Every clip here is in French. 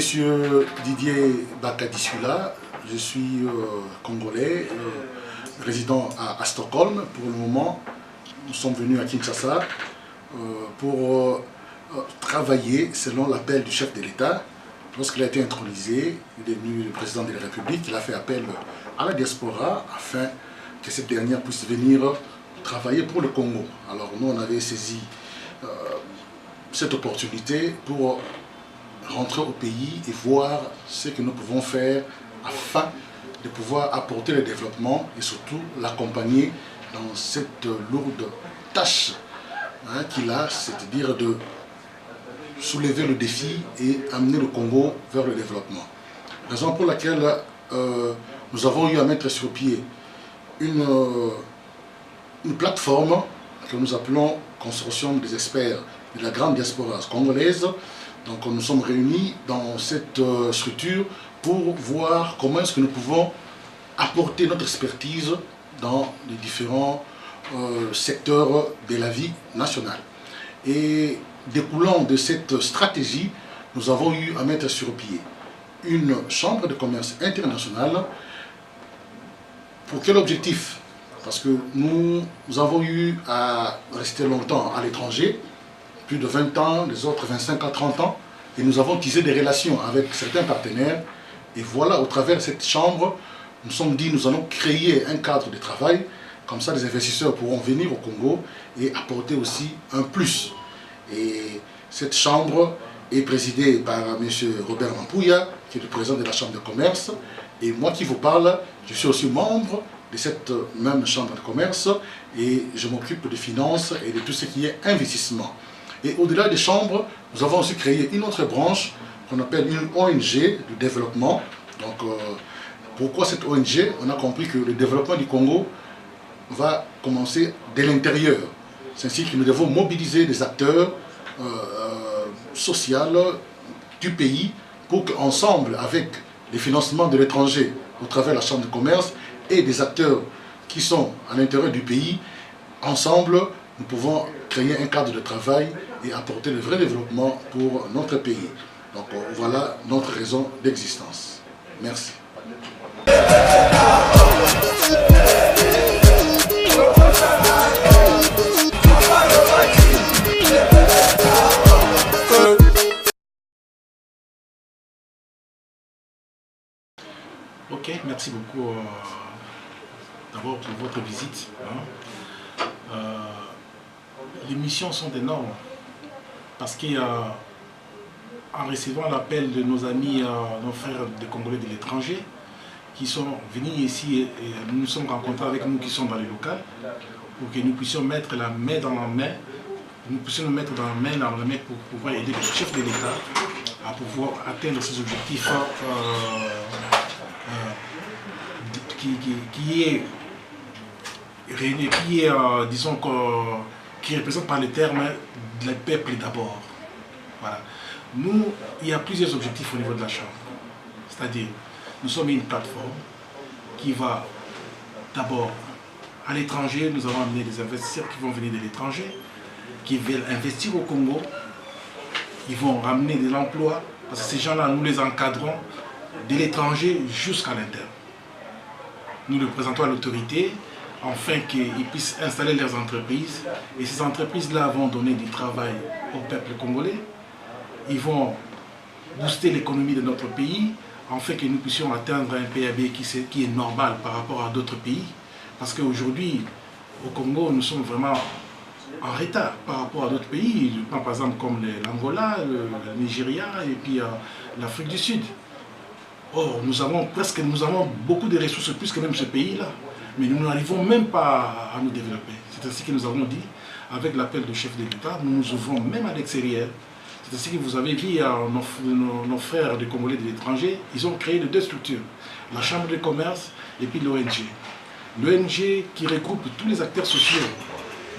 Monsieur Didier Bakadisula, je suis congolais, résident à Stockholm. Pour le moment, nous sommes venus à Kinshasa pour travailler selon l'appel du chef de l'État. Lorsqu'il a été intronisé, il est venu le président de la République, il a fait appel à la diaspora afin que cette dernière puisse venir travailler pour le Congo. Alors nous, on avait saisi cette opportunité pour rentrer au pays et voir ce que nous pouvons faire afin de pouvoir apporter le développement et surtout l'accompagner dans cette lourde tâche qu'il a, c'est-à-dire de soulever le défi et amener le Congo vers le développement. Raison pour laquelle nous avons eu à mettre sur pied une plateforme que nous appelons Consortium des experts de la grande diaspora congolaise. Donc nous sommes réunis dans cette structure pour voir comment est-ce que nous pouvons apporter notre expertise dans les différents secteurs de la vie nationale. Et découlant de cette stratégie, nous avons eu à mettre sur pied une chambre de commerce internationale. Pour quel objectif? Parce que nous avons eu à rester longtemps à l'étranger, plus de 20 ans, les autres 25 à 30 ans, et nous avons tissé des relations avec certains partenaires. Et voilà, au travers de cette chambre, nous nous sommes dit, nous allons créer un cadre de travail, comme ça les investisseurs pourront venir au Congo et apporter aussi un plus. Et cette chambre est présidée par M. Robert Mampouya, qui est le président de la chambre de commerce, et moi qui vous parle, je suis aussi membre de cette même chambre de commerce, et je m'occupe des finances et de tout ce qui est investissement. Et au-delà des chambres, nous avons aussi créé une autre branche qu'on appelle une ONG de développement. Donc, pourquoi cette ONG? On a compris que le développement du Congo va commencer dès l'intérieur. C'est ainsi que nous devons mobiliser des acteurs sociaux du pays pour qu'ensemble, avec les financements de l'étranger au travers de la Chambre de commerce et des acteurs qui sont à l'intérieur du pays, ensemble, nous pouvons créer un cadre de travail et apporter le vrai développement pour notre pays. Donc voilà notre raison d'existence. Merci. Ok, merci beaucoup d'abord pour votre visite. Les missions sont énormes parce qu'en recevant l'appel de nos amis, nos frères des Congolais de l'étranger qui sont venus ici et nous nous sommes rencontrés avec nous qui sommes dans les locales pour que nous puissions mettre la main dans la main, nous puissions nous mettre dans la main pour pouvoir aider le chef de l'État à pouvoir atteindre ses objectifs disons, qui représente par le terme le peuple d'abord. Voilà. Nous, il y a plusieurs objectifs au niveau de la Chambre. C'est-à-dire, nous sommes une plateforme qui va d'abord à l'étranger, nous avons amené des investisseurs qui vont venir de l'étranger, qui veulent investir au Congo, ils vont ramener de l'emploi, parce que ces gens-là, nous les encadrons de l'étranger jusqu'à l'interne. Nous le présentons à l'autorité, afin qu'ils puissent installer leurs entreprises. Et ces entreprises-là vont donner du travail au peuple congolais. Ils vont booster l'économie de notre pays, afin que nous puissions atteindre un PIB qui est normal par rapport à d'autres pays. Parce qu'aujourd'hui, au Congo, nous sommes vraiment en retard par rapport à d'autres pays. Je prends par exemple comme l'Angola, le Nigeria et puis l'Afrique du Sud. Or, nous avons beaucoup de ressources plus que même ce pays-là. Mais nous n'arrivons même pas à nous développer. C'est ainsi que nous avons dit, avec l'appel du chef de l'État, nous nous ouvrons même à l'extérieur. C'est ainsi que vous avez vu nos frères de Congolais de l'étranger, ils ont créé deux structures, la Chambre de commerce et puis l'ONG. L'ONG qui regroupe tous les acteurs sociaux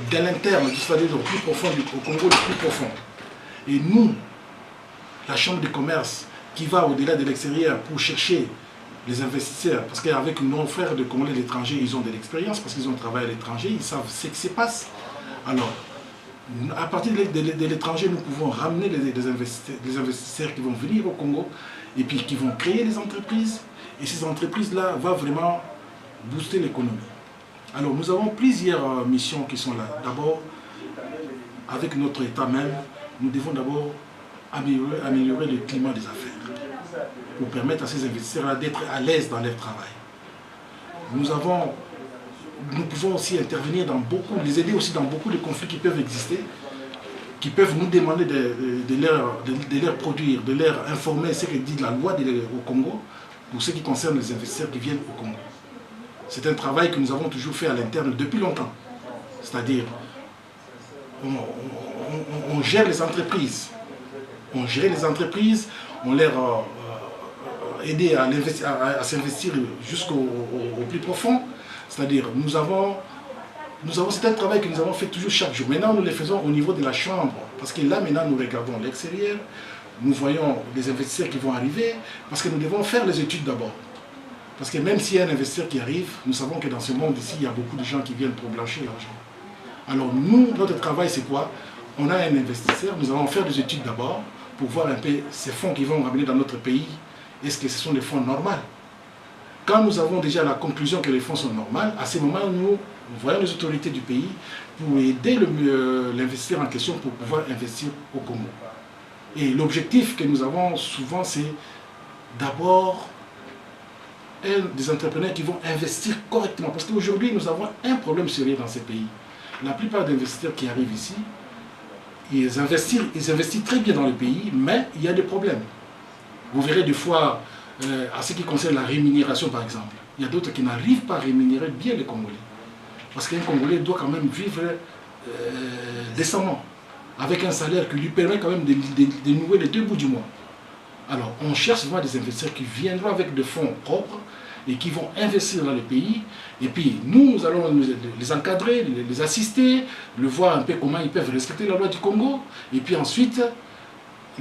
de l'interne, c'est-à-dire au plus profond au Congo, le plus profond. Et nous, la Chambre de commerce, qui va au-delà de l'extérieur pour chercher les investisseurs, parce qu'avec nos frères de Congolais de l'étranger, ils ont de l'expérience, parce qu'ils ont travaillé à l'étranger, ils savent ce qui se passe. Alors, à partir de l'étranger, nous pouvons ramener les investisseurs qui vont venir au Congo et puis qui vont créer les entreprises. Et ces entreprises-là vont vraiment booster l'économie. Alors nous avons plusieurs missions qui sont là. D'abord, avec notre État même, nous devons d'abord améliorer le climat des affaires pour permettre à ces investisseurs d'être à l'aise dans leur travail. Nous pouvons aussi intervenir dans beaucoup, les aider aussi dans beaucoup de conflits qui peuvent exister, qui peuvent nous demander de leur produire, de leur informer ce que dit la loi au Congo, pour ce qui concerne les investisseurs qui viennent au Congo. C'est un travail que nous avons toujours fait à l'interne depuis longtemps. C'est-à-dire, on gère les entreprises. On gère les entreprises, on leur aider à s'investir jusqu'au plus profond. C'est-à-dire, c'est un travail que nous avons fait toujours chaque jour. Maintenant, nous le faisons au niveau de la chambre. Parce que là, maintenant, nous regardons l'extérieur. Nous voyons les investisseurs qui vont arriver. Parce que nous devons faire les études d'abord. Parce que même s'il y a un investisseur qui arrive, nous savons que dans ce monde ici, il y a beaucoup de gens qui viennent pour blanchir l'argent. Alors nous, notre travail, c'est quoi? On a un investisseur, nous allons faire des études d'abord pour voir un peu ces fonds qui vont ramener dans notre pays. Est-ce que ce sont des fonds normaux? Quand nous avons déjà la conclusion que les fonds sont normaux, à ce moment, nous voyons les autorités du pays pour aider l'investisseur en question pour pouvoir investir au Congo. Et l'objectif que nous avons souvent, c'est d'abord des entrepreneurs qui vont investir correctement. Parce qu'aujourd'hui, nous avons un problème sérieux dans ces pays. La plupart des investisseurs qui arrivent ici, ils investissent très bien dans le pays, mais il y a des problèmes. Vous verrez des fois, à ce qui concerne la rémunération par exemple, il y a d'autres qui n'arrivent pas à rémunérer bien les Congolais. Parce qu'un Congolais doit quand même vivre décemment, avec un salaire qui lui permet quand même de nouer les deux bouts du mois. Alors on cherche vraiment des investisseurs qui viendront avec des fonds propres et qui vont investir dans le pays. Et puis nous allons les encadrer, les assister, le voir un peu comment ils peuvent respecter la loi du Congo. Et puis ensuite,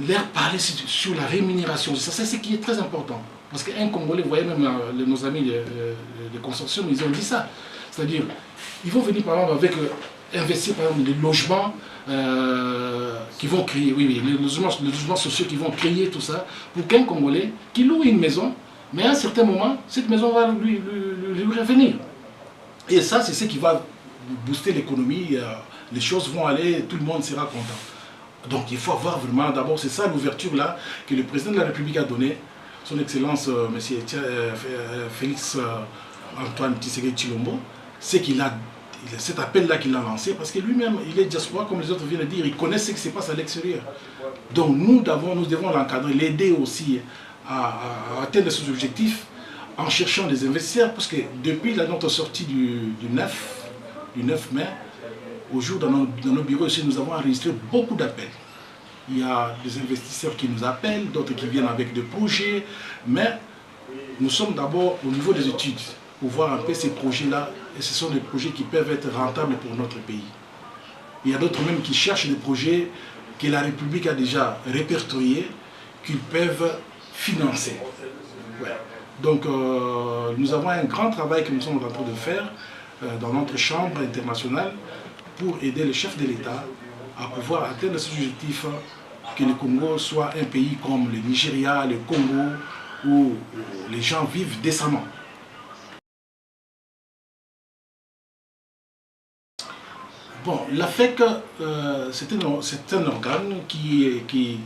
leur parler sur la rémunération. Ça, c'est ce qui est très important. Parce qu'un Congolais, vous voyez même nos amis des consortiums, ils ont dit ça. C'est-à-dire, ils vont venir par exemple avec investir par exemple des logements qui vont créer, oui, les logements sociaux qui vont créer tout ça, pour qu'un Congolais qui loue une maison, mais à un certain moment, cette maison va lui revenir. Et ça, c'est ce qui va booster l'économie, les choses vont aller, tout le monde sera content. Donc il faut avoir vraiment, d'abord c'est ça l'ouverture là que le président de la République a donnée, son Excellence M. Félix Antoine Tshisekedi Tshilombo, c'est qu'il a cet appel là qu'il a lancé, parce que lui-même il est diaspora comme les autres viennent de dire, il connaît ce qui se passe à l'extérieur. Donc nous devons l'encadrer, l'aider aussi à atteindre ses objectifs en cherchant des investisseurs, parce que depuis notre sortie du 9 mai, au jour dans nos bureaux ici, nous avons enregistré beaucoup d'appels. Il y a des investisseurs qui nous appellent, d'autres qui viennent avec des projets, mais nous sommes d'abord au niveau des études pour voir un peu ces projets-là, et ce sont des projets qui peuvent être rentables pour notre pays. Il y a d'autres même qui cherchent des projets que la République a déjà répertoriés, qu'ils peuvent financer. Ouais. Donc nous avons un grand travail que nous sommes en train de faire dans notre chambre internationale pour aider les chefs de l'État à pouvoir atteindre ces objectifs, que le Congo soit un pays comme le Nigeria, le Congo, où les gens vivent décemment. Bon, la FEC, c'est un organe qui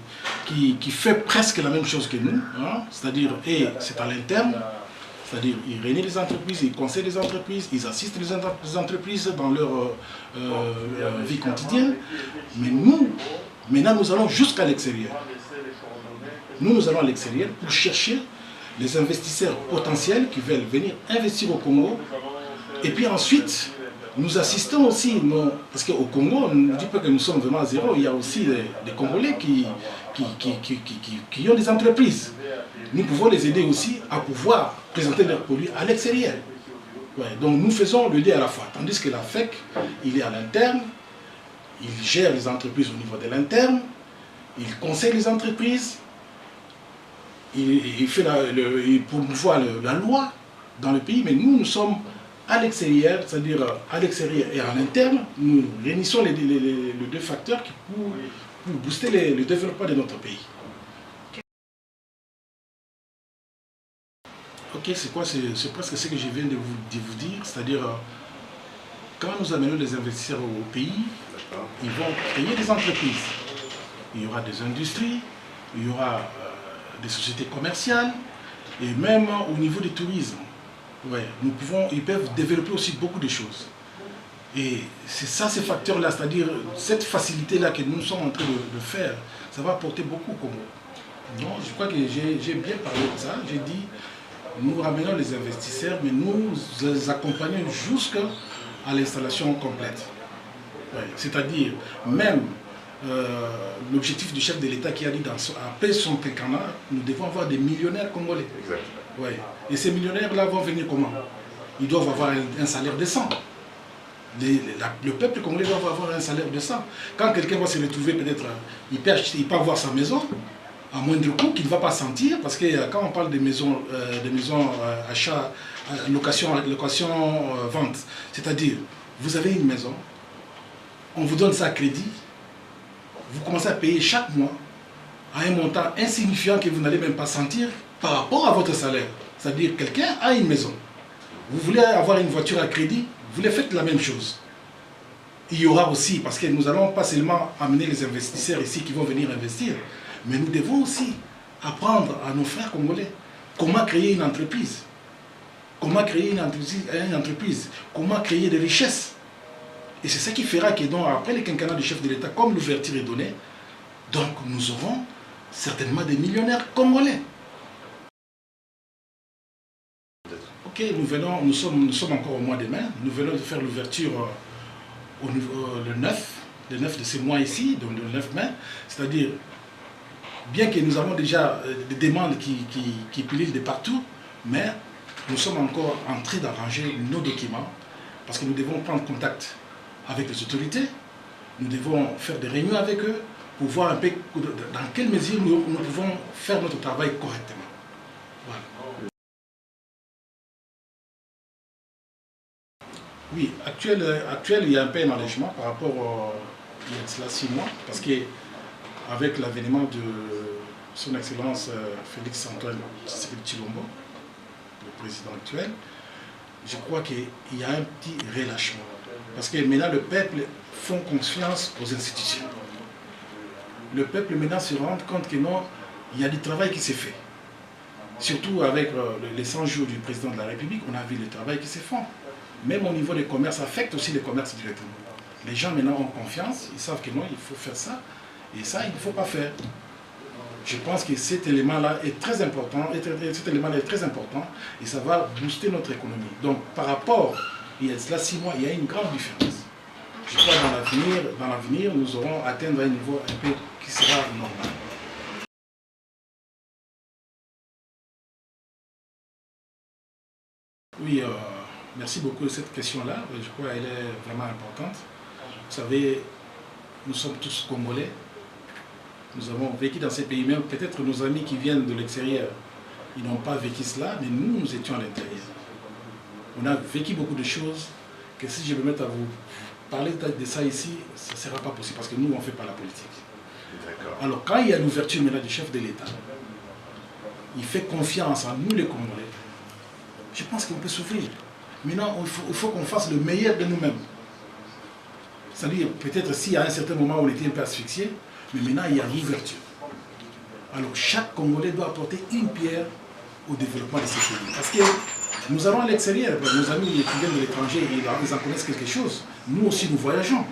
fait presque la même chose que nous, hein, c'est-à-dire, et c'est à l'interne. C'est-à-dire, ils réunissent les entreprises, ils conseillent les entreprises, ils assistent les entreprises dans leur vie quotidienne. Mais nous, maintenant, nous allons jusqu'à l'extérieur. Nous allons à l'extérieur pour chercher les investisseurs potentiels qui veulent venir investir au Congo. Et puis ensuite, nous assistons aussi, parce qu'au Congo, on ne dit pas que nous sommes vraiment à zéro, il y a aussi des Congolais qui ont des entreprises. Nous pouvons les aider aussi à pouvoir présenter leurs produits à l'extérieur. Ouais, donc nous faisons le deux à la fois. Tandis que la FEC, il est à l'interne, il gère les entreprises au niveau de l'interne, il conseille les entreprises, il promouvoit la loi dans le pays, mais nous sommes à l'extérieur, c'est-à-dire à l'extérieur et à l'interne, nous réunissons les deux facteurs pour booster le développement de notre pays. Ok, c'est quoi? C'est presque ce que je viens de vous dire, c'est-à-dire quand nous amenons les investisseurs au pays, ils vont créer des entreprises. Il y aura des industries, il y aura des sociétés commerciales, et même au niveau du tourisme. Ouais, ils peuvent développer aussi beaucoup de choses. Et c'est ça, ces facteurs-là, c'est-à-dire cette facilité-là que nous sommes en train de faire, ça va apporter beaucoup au Congo. Donc, je crois que j'ai bien parlé de ça. J'ai dit, nous ramenons les investisseurs, mais nous les accompagnons jusqu'à l'installation complète. Ouais, c'est-à-dire, même l'objectif du chef de l'État qui a dit après son quinquennat, nous devons avoir des millionnaires congolais. Exact. Ouais. Et ces millionnaires-là vont venir comment? Ils doivent avoir un salaire décent. Le peuple congolais doit avoir un salaire décent. Quand quelqu'un va se retrouver, peut-être, il peut avoir sa maison à moindre coût, qu'il ne va pas sentir, parce que quand on parle des maisons achat, location, vente, c'est-à-dire, vous avez une maison, on vous donne ça à crédit, vous commencez à payer chaque mois à un montant insignifiant que vous n'allez même pas sentir par rapport à votre salaire. C'est-à-dire, quelqu'un a une maison, vous voulez avoir une voiture à crédit, vous les faites la même chose. Il y aura aussi, parce que nous n'allons pas seulement amener les investisseurs ici qui vont venir investir, mais nous devons aussi apprendre à nos frères congolais comment créer une entreprise. Comment créer une entreprise, comment créer des richesses. Et c'est ça qui fera que donc, après le quinquennat du chef de l'État, comme l'ouverture est donnée, donc nous aurons certainement des millionnaires congolais. Ok, nous sommes encore au mois de mai, nous venons de faire l'ouverture le 9 de ce mois ici, donc le 9 mai, c'est-à-dire, bien que nous avons déjà des demandes qui pullulent de partout, mais nous sommes encore en train d'arranger nos documents, parce que nous devons prendre contact avec les autorités, nous devons faire des réunions avec eux, pour voir un peu dans quelle mesure nous pouvons faire notre travail correctement. Voilà. Oui, actuel, il y a un peu un allègement par rapport il y a cela 6 mois, parce qu'avec l'avènement de son Excellence Félix Antoine Tshisekedi Tshilombo, le président actuel, je crois qu'il y a un petit relâchement. Parce que maintenant, le peuple fait confiance aux institutions. Le peuple maintenant se rend compte que non, il y a du travail qui s'est fait. Surtout avec les 100 jours du président de la République, on a vu le travail qui s'est fait. Même au niveau des commerces, ça affecte aussi les commerces directement. Les gens maintenant ont confiance, ils savent que non, il faut faire ça, et ça, il ne faut pas faire. Je pense que cet élément-là est très important, et ça va booster notre économie. Donc, par rapport, il y a cela 6 mois, il y a une grande différence. Je crois que dans l'avenir, nous aurons atteindre un niveau un peu qui sera normal. Oui, merci beaucoup de cette question-là. Je crois qu'elle est vraiment importante. Vous savez, nous sommes tous Congolais. Nous avons vécu dans ces pays, même peut-être nos amis qui viennent de l'extérieur, ils n'ont pas vécu cela, mais nous étions à l'intérieur. On a vécu beaucoup de choses, que si je me mets à vous parler de ça ici, ce ne sera pas possible, parce que nous, on ne fait pas la politique. Alors, quand il y a l'ouverture maintenant du chef de l'État, il fait confiance en nous les Congolais, je pense qu'on peut s'ouvrir. Maintenant, il faut qu'on fasse le meilleur de nous-mêmes. C'est-à-dire, peut-être s'il y a un certain moment où on était un peu asphyxié, mais maintenant il y a l'ouverture. Alors chaque Congolais doit apporter une pierre au développement de ce pays. Parce que nous allons à l'extérieur, nos amis qui viennent de l'étranger, ils en connaissent quelque chose. Nous aussi nous voyageons.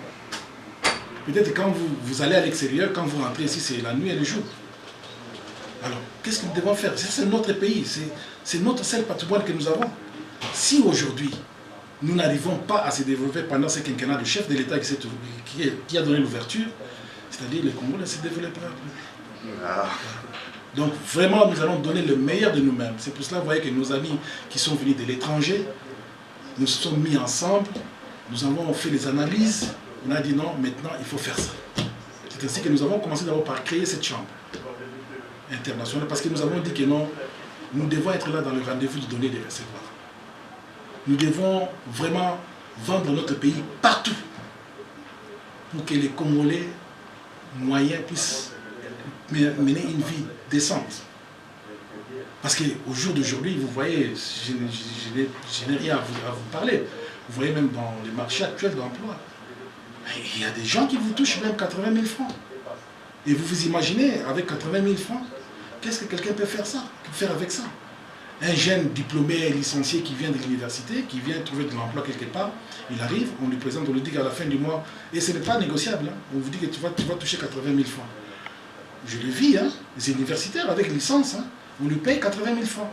Peut-être quand vous allez à l'extérieur, quand vous rentrez ici, c'est la nuit et le jour. Alors, qu'est-ce que nous devons faire? C'est notre pays, c'est notre seul patrimoine que nous avons. Si aujourd'hui, nous n'arrivons pas à se développer pendant ce quinquennat du chef de l'État qui a donné l'ouverture, c'est-à-dire le Congo ne se développera plus. Donc vraiment, nous allons donner le meilleur de nous-mêmes. C'est pour cela, vous voyez que nos amis qui sont venus de l'étranger, nous sommes mis ensemble, nous avons fait les analyses, on a dit non, maintenant il faut faire ça. C'est ainsi que nous avons commencé d'abord par créer cette chambre internationale, parce que nous avons dit que non, nous devons être là dans le rendez-vous de donner et de recevoir. Nous devons vraiment vendre notre pays partout pour que les Congolais moyens puissent mener une vie décente. Parce qu'au jour d'aujourd'hui, vous voyez, je n'ai rien à vous parler. Vous voyez même dans les marchés actuels d'emploi, il y a des gens qui vous touchent même 80 000 francs. Et vous vous imaginez, avec 80 000 francs, qu'est-ce que quelqu'un peut faire avec ça? Un jeune diplômé, licencié qui vient de l'université, qui vient trouver de l'emploi quelque part, il arrive, on lui présente, on lui dit qu'à la fin du mois, et ce n'est pas négociable, hein, on vous dit que tu vas toucher 80 000 francs. Je le vis, hein, les universitaires avec licence, hein, on lui paye 80 000 francs.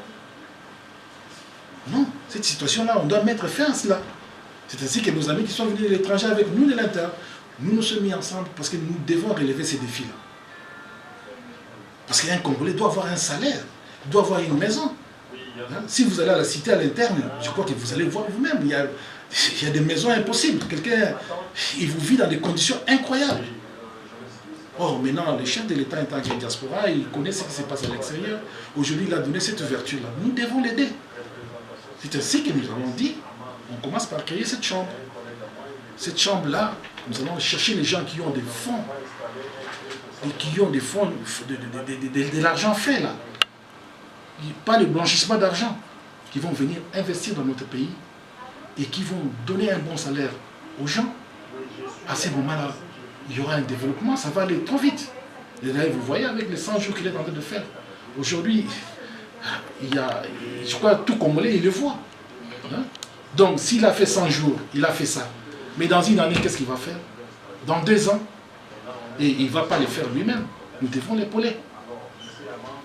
Non, cette situation-là, on doit mettre fin à cela. C'est ainsi que nos amis qui sont venus de l'étranger avec nous de l'intérieur, nous nous sommes mis ensemble parce que nous devons relever ces défis-là. Parce qu'un Congolais doit avoir un salaire, il doit avoir une maison. Hein? Si vous allez à la cité à l'interne, je crois que vous allez voir vous-même, il y a des maisons impossibles. Quelqu'un, il vous vit dans des conditions incroyables. Or, maintenant, le chef de l'État en tant que diaspora, il connaît ce qui se passe à l'extérieur. Aujourd'hui, il a donné cette ouverture-là. Nous devons l'aider. C'est ainsi que nous avons dit, on commence par créer cette chambre. Cette chambre-là, nous allons chercher les gens qui ont des fonds, et qui ont des fonds, de l'argent fait là. Pas le blanchissement d'argent, qui vont venir investir dans notre pays et qui vont donner un bon salaire aux gens. À ce moment-là, il y aura un développement, ça va aller trop vite. Et là, vous voyez avec les 100 jours qu'il est en train de faire. Aujourd'hui, il y a, je crois, tout Congolais, il le voit. Hein? Donc, s'il a fait 100 jours, il a fait ça. Mais dans une année, qu'est-ce qu'il va faire? Dans 2 ans. Et il ne va pas le faire lui-même. Nous devons l'épauler.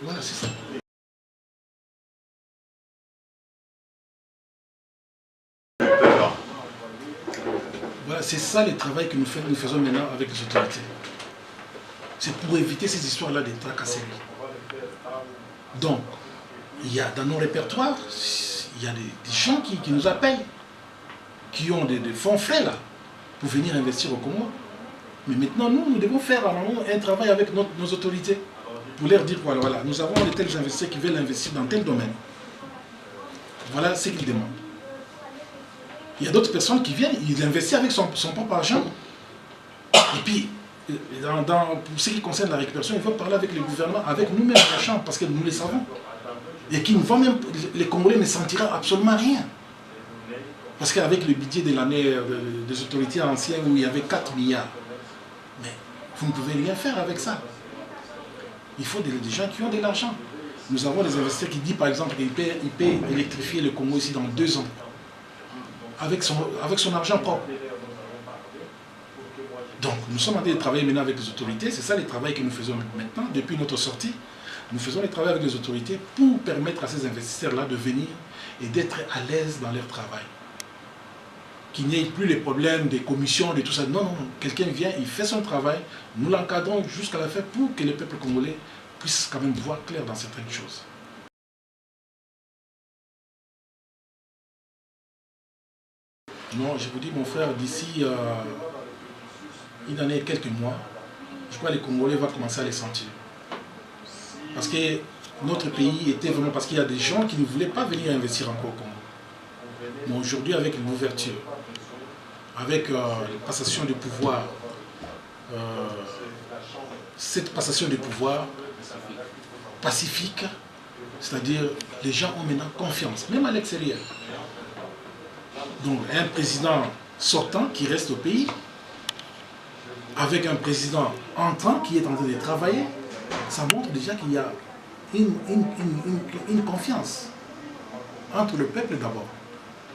Voilà, c'est ça. Voilà, c'est ça le travail que nous faisons maintenant avec les autorités. C'est pour éviter ces histoires-là de tracasseries. Donc, il y a dans nos répertoires, il y a des gens qui nous appellent, qui ont des fonds frais là, pour venir investir au Congo. Mais maintenant, nous devons faire un travail avec nos autorités, pour leur dire, voilà, nous avons de tels investisseurs qui veulent investir dans tel domaine. Voilà ce qu'ils demandent. Il y a d'autres personnes qui viennent, ils investissent avec son propre argent. Et puis, pour ce qui concerne la récupération, ils vont parler avec le gouvernement, avec nous-mêmes, la chambre, parce que nous le savons. Et qui vont même, les Congolais ne sentiront absolument rien. Parce qu'avec le budget de l'année des autorités anciennes où il y avait 4 milliards, mais vous ne pouvez rien faire avec ça. Il faut des gens qui ont de l'argent. Nous avons des investisseurs qui disent par exemple qu'ils paient électrifier le Congo ici dans 2 ans. Avec son argent propre. Donc nous sommes en train de travailler maintenant avec les autorités. C'est ça le travail que nous faisons maintenant, depuis notre sortie. Nous faisons le travail avec les autorités pour permettre à ces investisseurs-là de venir et d'être à l'aise dans leur travail. Qu'il n'y ait plus les problèmes des commissions, de tout ça. Non, non, quelqu'un vient, il fait son travail, nous l'encadrons jusqu'à la fin pour que le peuple congolais puisse quand même voir clair dans certaines choses. Non, je vous dis, mon frère, d'ici une année et quelques mois, je crois que les Congolais vont commencer à les sentir. Parce que notre pays était vraiment... Parce qu'il y a des gens qui ne voulaient pas venir investir encore au Congo. Mais aujourd'hui, avec l'ouverture, avec la passation du pouvoir, cette passation du pouvoir pacifique, c'est-à-dire les gens ont maintenant confiance, même à l'extérieur. Donc un président sortant qui reste au pays, avec un président entrant qui est en train de travailler, ça montre déjà qu'il y a une confiance entre le peuple d'abord.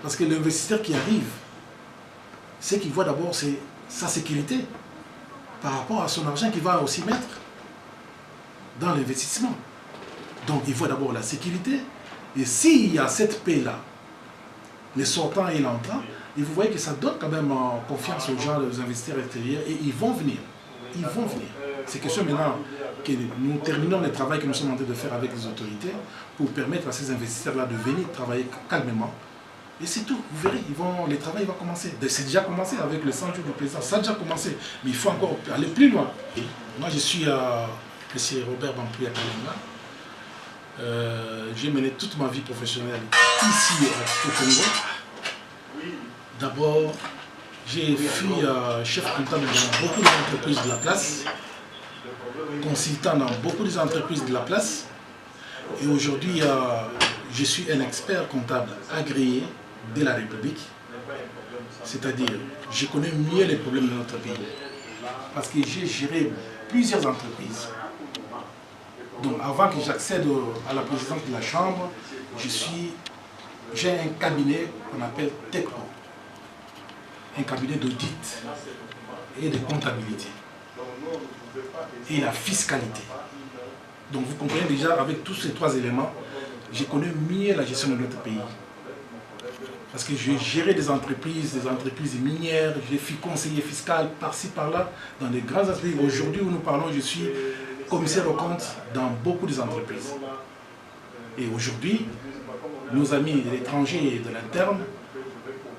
Parce que l'investisseur qui arrive, ce qu'il voit d'abord, c'est sa sécurité par rapport à son argent qu'il va aussi mettre dans l'investissement. Donc il voit d'abord la sécurité, et s'il y a cette paix-là, les sortants et l'entrant, et vous voyez que ça donne quand même confiance aux gens, aux investisseurs extérieurs, et ils vont venir. Ils vont venir. C'est question maintenant que nous terminons le travail que nous sommes en train de faire avec les autorités pour permettre à ces investisseurs-là de venir travailler calmement. Et c'est tout. Vous verrez, le travail va commencer. C'est déjà commencé avec le 100 jours du président. Ça a déjà commencé. Mais il faut encore aller plus loin. Et moi, je suis M. Robert Bampuya Kalenga. J'ai mené toute ma vie professionnelle ici au Congo. D'abord, j'ai fui chef comptable dans beaucoup d'entreprises de la place, consultant dans beaucoup d'entreprises de la place. Et aujourd'hui, je suis un expert comptable agréé de la République. C'est-à-dire, je connais mieux les problèmes de notre pays. Parce que j'ai géré plusieurs entreprises. Donc avant que j'accède à la présidence de la Chambre, j'ai un cabinet qu'on appelle TECPO. Un cabinet d'audit et de comptabilité. Et la fiscalité. Donc vous comprenez déjà, avec tous ces trois éléments, je connais mieux la gestion de notre pays. Parce que j'ai géré des entreprises minières, j'ai fait conseiller fiscal par-ci, par-là, dans des grands aspects. Aujourd'hui où nous parlons, je suis commissaire aux comptes dans beaucoup d'entreprises. Et aujourd'hui, nos amis de l'étranger et de l'interne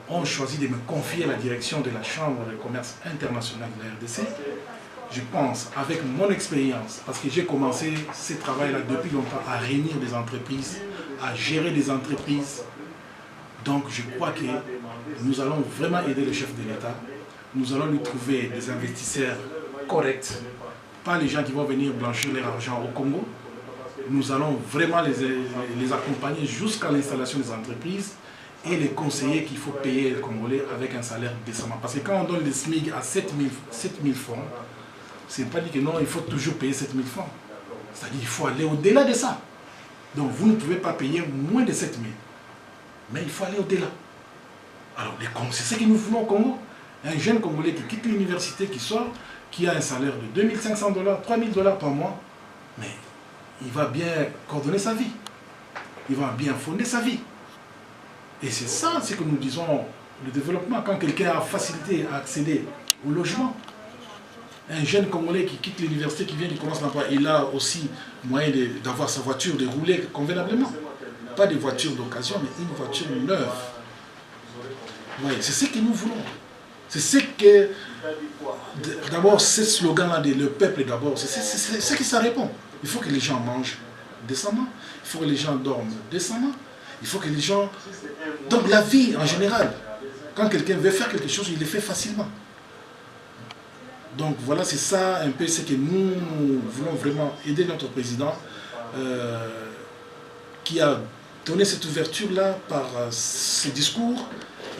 ont choisi de me confier la direction de la Chambre de commerce international de la RDC. Je pense, avec mon expérience, parce que j'ai commencé ce travail-là depuis longtemps, à réunir des entreprises, à gérer des entreprises. Donc je crois que nous allons vraiment aider le chef de l'État. Nous allons lui trouver des investisseurs corrects, pas les gens qui vont venir blanchir leur argent au Congo. Nous allons vraiment les accompagner jusqu'à l'installation des entreprises et les conseiller qu'il faut payer les Congolais avec un salaire décemment. Parce que quand on donne les SMIC à 7 000 francs, c'est pas dit que non, il faut toujours payer 7 000 francs. C'est-à-dire qu'il faut aller au-delà de ça. Donc vous ne pouvez pas payer moins de 7 000. Mais il faut aller au-delà. Alors c'est ce que nous voulons au Congo. Un jeune Congolais qui quitte l'université, qui sort, qui a un salaire de 2 500 $, 3 000 $ par mois, mais il va bien coordonner sa vie. Il va bien fonder sa vie. Et c'est ça ce que nous disons, le développement. Quand quelqu'un a facilité à accéder au logement, un jeune Congolais qui quitte l'université, qui vient, qui commence l'emploi, il a aussi moyen d'avoir sa voiture, de rouler convenablement. Pas des voitures d'occasion, mais une voiture neuve. Oui, c'est ce que nous voulons. C'est ce que... D'abord, ce slogan-là, le peuple d'abord, c'est ce que ça répond. Il faut que les gens mangent décemment, il faut que les gens dorment décemment, il faut que les gens... Donc la vie en général, quand quelqu'un veut faire quelque chose, il le fait facilement. Donc voilà, c'est ça un peu ce que nous voulons vraiment aider notre président qui a donné cette ouverture-là par ses discours.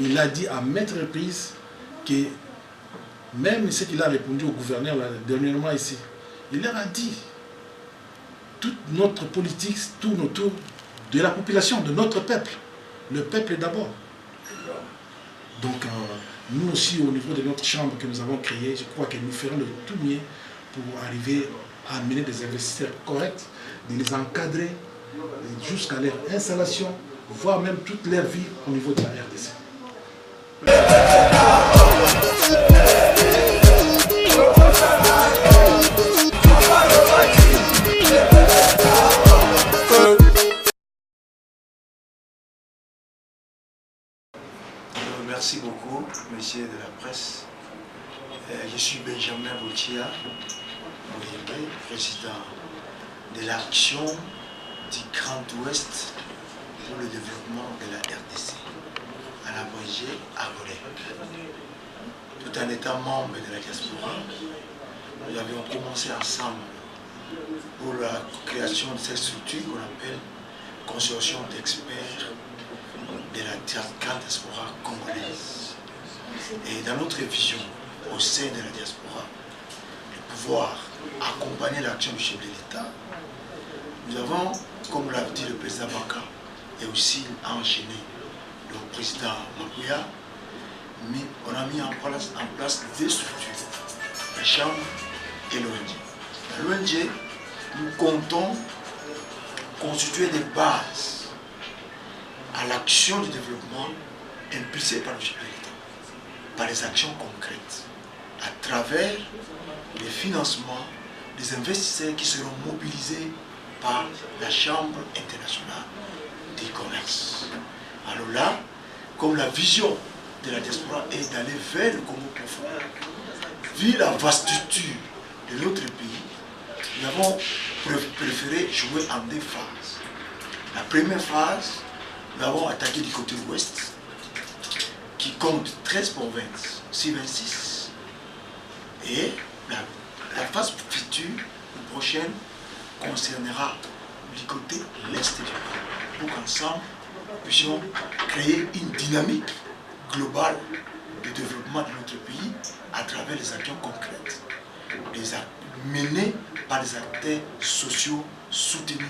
Il a dit à maintes reprises que même ce qu'il a répondu au gouverneur là, dernièrement ici, il leur a dit toute notre politique tourne autour de la population, de notre peuple. Le peuple d'abord. Donc nous aussi au niveau de notre chambre que nous avons créée, je crois que nous ferons le tout mieux pour arriver à amener des investisseurs corrects, de les encadrer jusqu'à leur installation, voire même toute leur vie au niveau de la RDC. Merci beaucoup, messieurs de la presse. Je suis Benjamin Boutia, président de l'action du Grand Ouest pour le développement de la RDC, à l'abrégé AGODEC. Tout en étant membre de la diaspora, nous avions commencé ensemble pour la création de cette structure qu'on appelle Consortium d'experts de la grande diaspora congolaise. Et dans notre vision, au sein de la diaspora, de pouvoir accompagner l'action du chef de l'État, nous avons, comme l'a dit le président Baka, et aussi enchaîné le président Makuya, on a mis en place deux structures, la Chambre et l'ONG. À l'ONG, nous comptons constituer des bases à l'action du développement impulsée par le chef de l'État, par les actions concrètes, à travers les financements des investisseurs qui seront mobilisés par la Chambre internationale des commerces. Alors là, comme la vision de la diaspora est d'aller vers le Congo profond, vu la vastitude de notre pays, nous avons préféré jouer en deux phases. La première phase, nous avons attaqué du côté ouest, qui compte 13 provinces, 626. Et la phase future, prochaine, concernera ligoter l'Est du pays pour qu'ensemble, nous puissions créer une dynamique globale de développement de notre pays à travers les actions concrètes, menées par les acteurs sociaux soutenus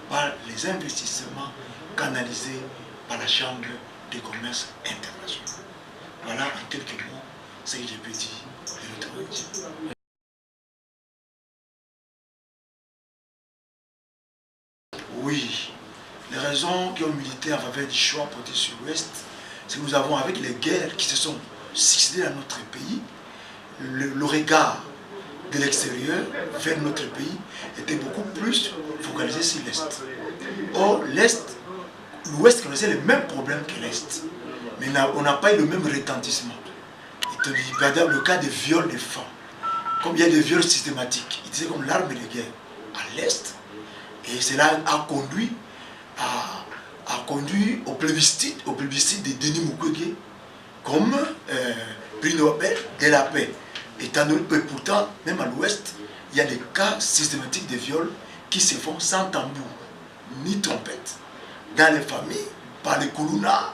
par les investissements canalisés par la Chambre de commerce internationale. Voilà en quelques mots ce que je peux dire de notre région. Oui, les raisons qui ont milité en faveur du choix porté sur l'Ouest, c'est que nous avons, avec les guerres qui se sont succédées dans notre pays, le regard de l'extérieur vers notre pays était beaucoup plus focalisé sur l'Est. Or, l'Ouest connaissait les mêmes problèmes que l'Est, mais on n'a pas eu le même retentissement. Par exemple, le cas des viols des femmes, comme il y a des viols systématiques, utilisés comme l'arme de guerre à l'Est, et cela a conduit au plébiscite de Denis Mukwege comme prix Nobel de la paix. Étant donné que pourtant, même à l'Ouest, il y a des cas systématiques de viols qui se font sans tambour ni trompette, dans les familles, par les koulouna,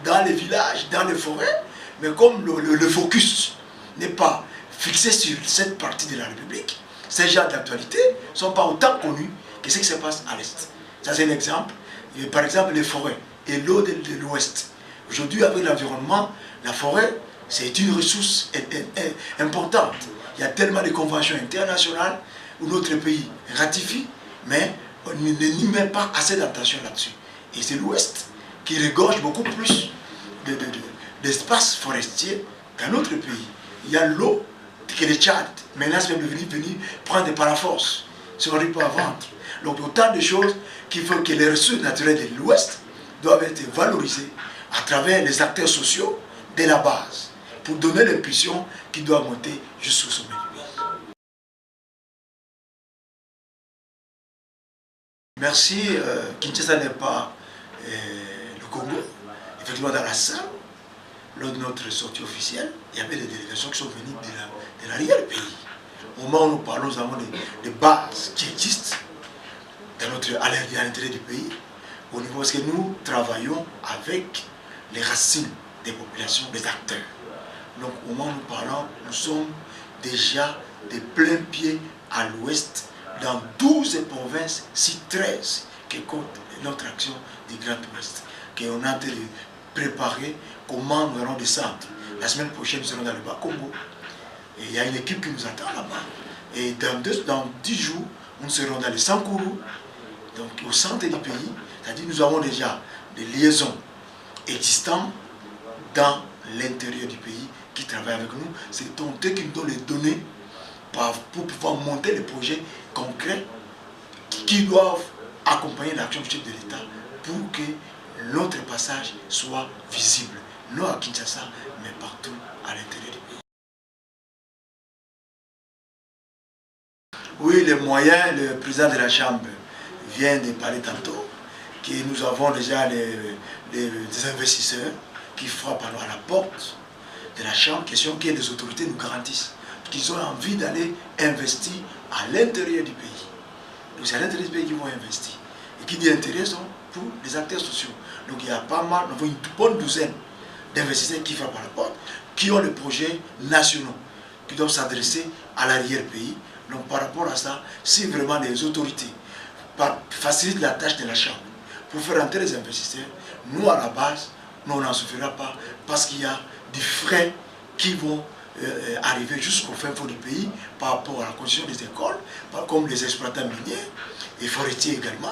dans les villages, dans les forêts, mais comme le focus n'est pas fixé sur cette partie de la République, ces genres d'actualités ne sont pas autant connus que ce qui se passe à l'Est. Ça, c'est un exemple. Et par exemple, les forêts et l'eau de l'Ouest. Aujourd'hui, avec l'environnement, la forêt, c'est une ressource importante. Il y a tellement de conventions internationales où notre pays ratifie, mais on n'y met pas assez d'attention là-dessus. Et c'est l'Ouest qui regorge beaucoup plus d'espace forestier qu'un autre pays. Il y a l'eau que le Tchad menace même de venir prendre par la force, si on n'arrive pas à vendre. Donc autant de choses qui font que les ressources naturelles de l'Ouest doivent être valorisées à travers les acteurs sociaux de la base, pour donner l'impulsion qui doit monter jusqu'au sommet du pays. Merci, Kinshasa n'est pas le Congo. Effectivement, dans la salle, lors de notre sortie officielle, il y avait des délégations qui sont venues de l'arrière-pays. Au moment où nous parlons, nous avons des bases qui existent à l'intérieur du pays, au niveau parce que nous travaillons avec les racines des populations, des acteurs. Donc au moment où nous parlons, nous sommes déjà de plein pied à l'ouest, dans 12 provinces, si 13 qui comptent notre action du Grand Ouest, qu'on a de préparer comment nous allons descendre. La semaine prochaine, nous serons dans le Bas-Congo. Et il y a une équipe qui nous attend là-bas. Et dans 10 jours, nous serons dans le Sankourou, donc au centre du pays. C'est-à-dire que nous avons déjà des liaisons existantes dans l'intérieur du pays qui travaillent avec nous. C'est eux qui nous donnent les données pour pouvoir monter les projets concrets qui doivent accompagner l'action du chef de l'État pour que notre passage soit visible, non à Kinshasa, mais partout à l'intérieur du pays. Oui, les moyens, le président de la Chambre vient de parler tantôt, que nous avons déjà des investisseurs qui frappent à la porte de la Chambre, question que les autorités nous garantissent qu'ils ont envie d'aller investir à l'intérieur du pays. Donc c'est à l'intérieur du pays qu'ils vont investir. Et qui dit intérêt sont pour les acteurs sociaux. Donc il y a pas mal, nous avons une bonne douzaine d'investisseurs qui frappent à la porte, qui ont des projets nationaux, qui doivent s'adresser à l'arrière-pays. Donc par rapport à ça, si vraiment les autorités facilitent la tâche de la Chambre pour faire entrer les investisseurs, nous à la base, nous on n'en souffrira pas parce qu'il y a des frais qui vont arriver jusqu'au fin fond du pays par rapport à la construction des écoles, comme les exploitants miniers et forestiers également.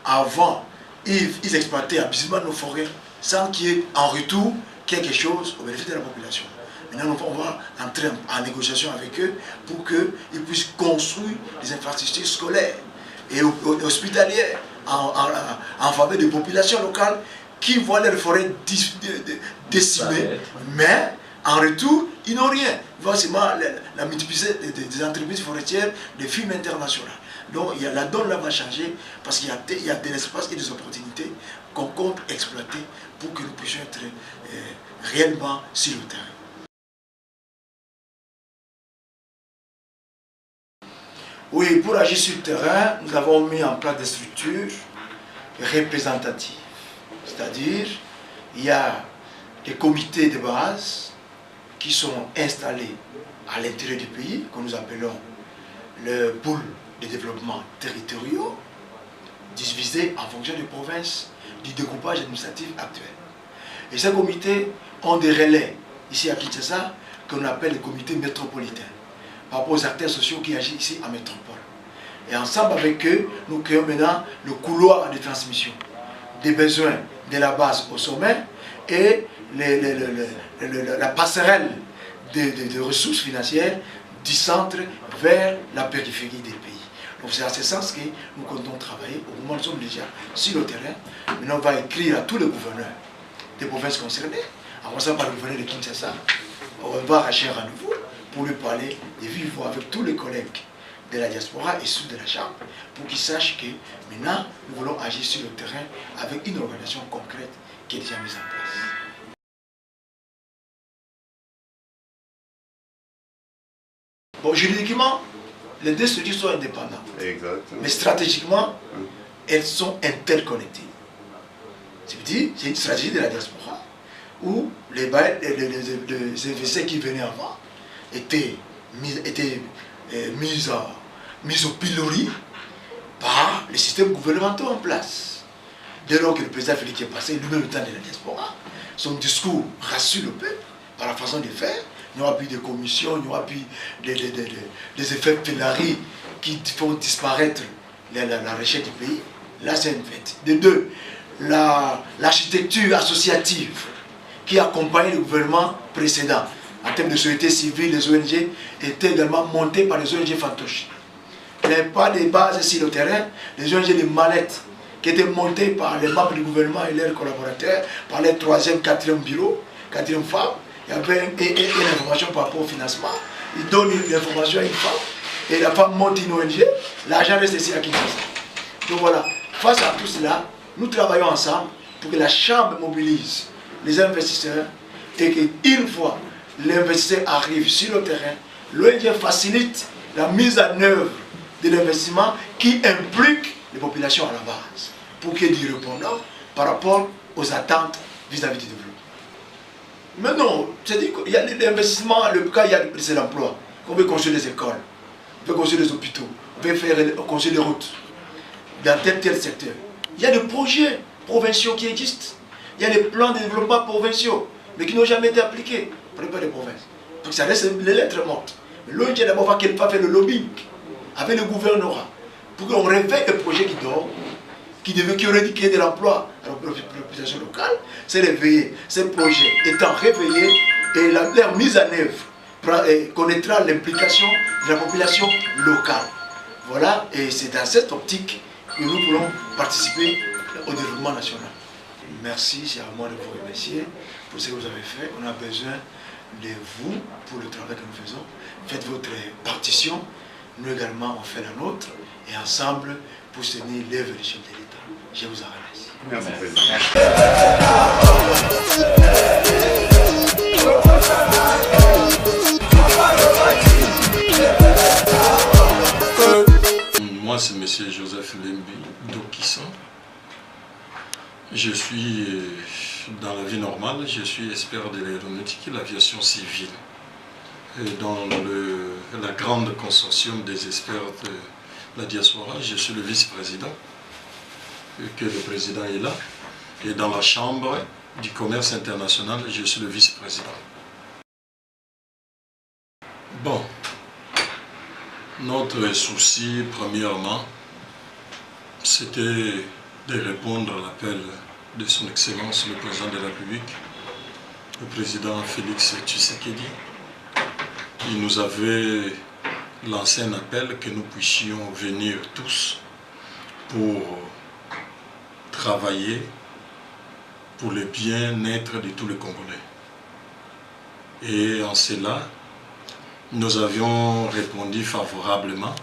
Avant, ils exploitaient abusivement nos forêts sans qu'il y ait en retour quelque chose au bénéfice de la population. Maintenant, on va entrer en négociation avec eux pour qu'ils puissent construire des infrastructures scolaires et hospitalières en faveur des populations locales qui voient leurs forêts décimées, mais en retour, ils n'ont rien. Ils voient seulement la multiplicité des entreprises forestières, des firmes internationales. Donc la donne là va changer parce qu'il y a des espaces et des opportunités qu'on compte exploiter pour que nous puissions être réellement sur le terrain. Oui, pour agir sur le terrain, nous avons mis en place des structures représentatives. C'est-à-dire, il y a des comités de base qui sont installés à l'intérieur du pays, que nous appelons le pôle de développement territoriaux, divisés en fonction des provinces, du découpage administratif actuel. Et ces comités ont des relais ici à Kinshasa, qu'on appelle les comités métropolitains, par rapport aux acteurs sociaux qui agissent ici en métropole. Et ensemble avec eux, nous créons maintenant le couloir de transmission des besoins de la base au sommet et la passerelle de ressources financières du centre vers la périphérie des pays. Donc c'est à ce sens que nous comptons travailler. Au moment où nous sommes déjà sur le terrain, maintenant on va écrire à tous les gouverneurs des provinces concernées, en commençant par le gouverneur de Kinshasa. On va arracher un rendez-vous pour lui parler de vive voix avec tous les collègues de la diaspora et ceux de la Chambre, pour qu'ils sachent que maintenant nous voulons agir sur le terrain avec une organisation concrète qui est déjà mise en place. Bon, juridiquement, les deux structures sont indépendantes. Exactement. Mais stratégiquement, elles sont interconnectées. C'est-à-dire, c'est une stratégie de la diaspora où les investisseurs qui venaient avant étaient mis au pilori par les systèmes gouvernementaux en place. Dès lors que le président Félix est passé lui-même étant de la diaspora, son discours rassure le peuple par la façon de faire. Il n'y aura plus de commissions, il n'y aura plus des effets pénari qui font disparaître la richesse du pays. Là, c'est une fait. De deux, l'architecture associative qui accompagnait le gouvernement précédent en termes de société civile, les ONG étaient également montées par les ONG fantoches. Il n'y avait pas de base sur le terrain, les ONG de mallettes qui étaient montées par les membres du gouvernement et leurs collaborateurs, par les 3e, 4e bureaux, 4e femmes. Il y avait une information par rapport au financement. Ils donnent l'information à une femme et la femme monte une ONG, l'argent reste ici à Kinshasa. Donc voilà, face à tout cela, nous travaillons ensemble pour que la Chambre mobilise les investisseurs et qu'une fois l'investisseur arrive sur le terrain, l'ONG facilite la mise en œuvre de l'investissement qui implique les populations à la base pour qu'il y ait du répondant par rapport aux attentes vis-à-vis du développement. Mais non, c'est-à-dire qu'il y a l'investissement, le cas, il y a l'emploi. On veut construire des écoles, on veut construire des hôpitaux, on veut construire des routes dans tel secteur. Il y a des projets provinciaux qui existent. Il y a des plans de développement provinciaux, mais qui n'ont jamais été appliqués par les provinces. Donc ça reste les lettres mortes. Mais l'ONG d'abord va faire le lobbying avec le gouvernorat pour qu'on réveille les projets qui dorment, qui auraient dû créer de l'emploi à la population locale. C'est réveillé. Ces projets étant réveillés et leur mise en œuvre connaîtra l'implication de la population locale. Voilà, et c'est dans cette optique que nous voulons participer au développement national. Merci, c'est à moi de vous remercier pour ce que vous avez fait. On a besoin de vous pour le travail que nous faisons. Faites votre partition, nous également on fait la nôtre, et ensemble pour soutenir l'œuvre du chef de l'État. Je vous en remercie. Merci, Président. Moi, c'est M. Joseph Lembi Dokissan. Je suis dans la vie normale, je suis expert de l'aéronautique et l'aviation civile. Et dans la grande consortium des experts de la diaspora, je suis le vice-président, que le président est là. Et dans la chambre du commerce international, je suis le vice-président. Bon, notre souci, premièrement, c'était de répondre à l'appel de son Excellence, le Président de la République, le Président Félix Tshisekedi. Il nous avait lancé un appel que nous puissions venir tous pour travailler pour le bien-être de tous les Congolais. Et en cela, nous avions répondu favorablement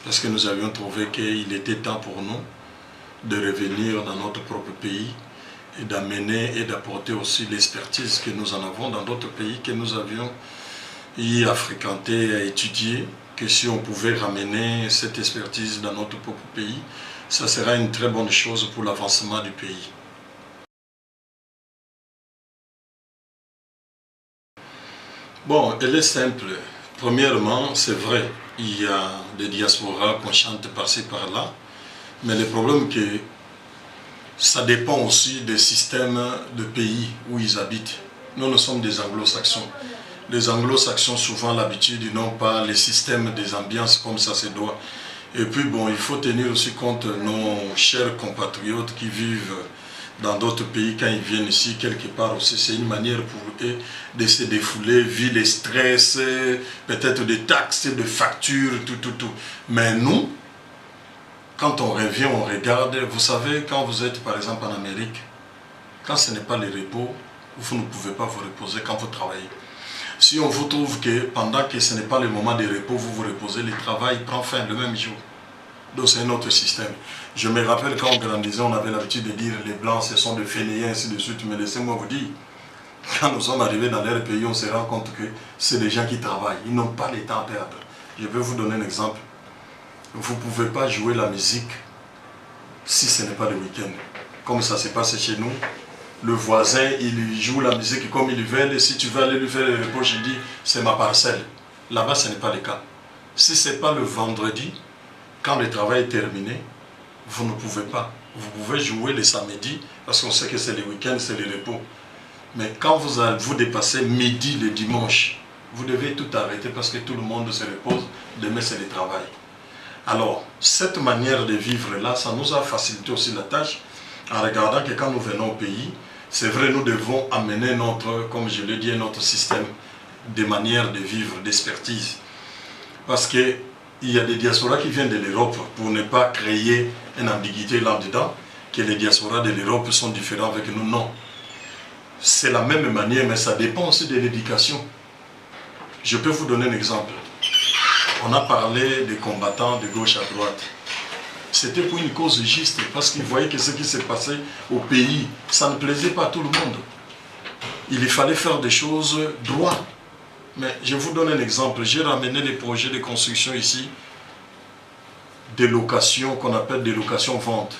parce que nous avions trouvé qu'il était temps pour nous de revenir dans notre propre pays et d'amener et d'apporter aussi l'expertise que nous en avons dans d'autres pays que nous avions y à fréquenter, à étudier, que si on pouvait ramener cette expertise dans notre propre pays, ça sera une très bonne chose pour l'avancement du pays. Bon, elle est simple. Premièrement, c'est vrai, il y a des diasporas qu'on chante par-ci par-là, mais le problème est que ça dépend aussi des systèmes de pays où ils habitent. Nous sommes des anglo-saxons. Les anglo-saxons, souvent l'habitude, ils n'ont pas les systèmes des ambiances comme ça se doit. Et puis bon, il faut tenir aussi compte de nos chers compatriotes qui vivent dans d'autres pays, quand ils viennent ici, quelque part aussi, c'est une manière pour eux de se défouler, vu les stress, peut-être des taxes, des factures, tout. Mais nous, quand on revient, on regarde, vous savez, quand vous êtes par exemple en Amérique, quand ce n'est pas le repos, vous ne pouvez pas vous reposer quand vous travaillez. Si on vous trouve que pendant que ce n'est pas le moment de repos, vous vous reposez, le travail prend fin le même jour. Donc c'est un autre système. Je me rappelle quand on grandissait, on avait l'habitude de dire les blancs ce sont des fainéants, ainsi de suite. Mais laissez-moi vous dire, quand nous sommes arrivés dans leur pays, on se rend compte que c'est des gens qui travaillent. Ils n'ont pas le temps à perdre. Je vais vous donner un exemple. Vous ne pouvez pas jouer la musique si ce n'est pas le week-end. Comme ça se passe chez nous. Le voisin, il joue la musique comme il veut. Et si tu veux aller lui faire le repos, je dis, c'est ma parcelle. Là-bas, ce n'est pas le cas. Si ce n'est pas le vendredi, quand le travail est terminé, vous ne pouvez pas. Vous pouvez jouer le samedi, parce qu'on sait que c'est le week-end, c'est le repos. Mais quand vous dépassez midi le dimanche, vous devez tout arrêter parce que tout le monde se repose. Demain, c'est le travail. Alors, cette manière de vivre-là, ça nous a facilité aussi la tâche, en regardant que quand nous venons au pays, c'est vrai, nous devons amener notre, comme je l'ai dit, notre système de manière de vivre, d'expertise. Parce que il y a des diasporas qui viennent de l'Europe, pour ne pas créer une ambiguïté là-dedans, que les diasporas de l'Europe sont différents avec nous. Non. C'est la même manière, mais ça dépend aussi de l'éducation. Je peux vous donner un exemple. On a parlé des combattants de gauche à droite. C'était pour une cause juste, parce qu'ils voyaient que ce qui s'est passé au pays, ça ne plaisait pas à tout le monde. Il fallait faire des choses droites. Mais je vous donne un exemple. J'ai ramené des projets de construction ici, des locations qu'on appelle des locations-ventes.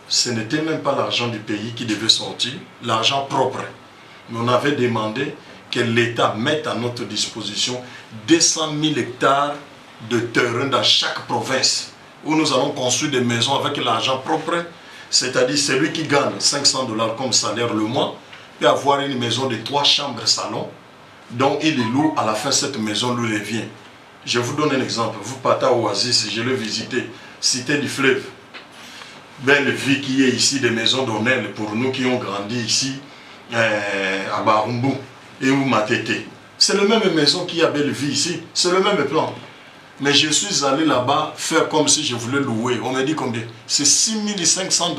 Ce n'était même pas l'argent du pays qui devait sortir, l'argent propre. Mais on avait demandé que l'État mette à notre disposition 200 000 hectares de terrain dans chaque province, où nous allons construire des maisons avec l'argent propre, c'est-à-dire celui qui gagne 500 $ comme salaire le mois, peut avoir une maison de 3 chambres salon, donc il est lourd, à la fin cette maison lui revient. Je vous donne un exemple. Vous partez à Oasis, je l'ai visité, Cité du Fleuve. Belle vie qui est ici, des maisons d'honneur pour nous qui ont grandi ici, à Barumbu et ou Matete. C'est la même maison qui a belle vie ici, c'est le même plan. Mais je suis allé là-bas faire comme si je voulais louer. On m'a dit combien? C'est 6 500 $.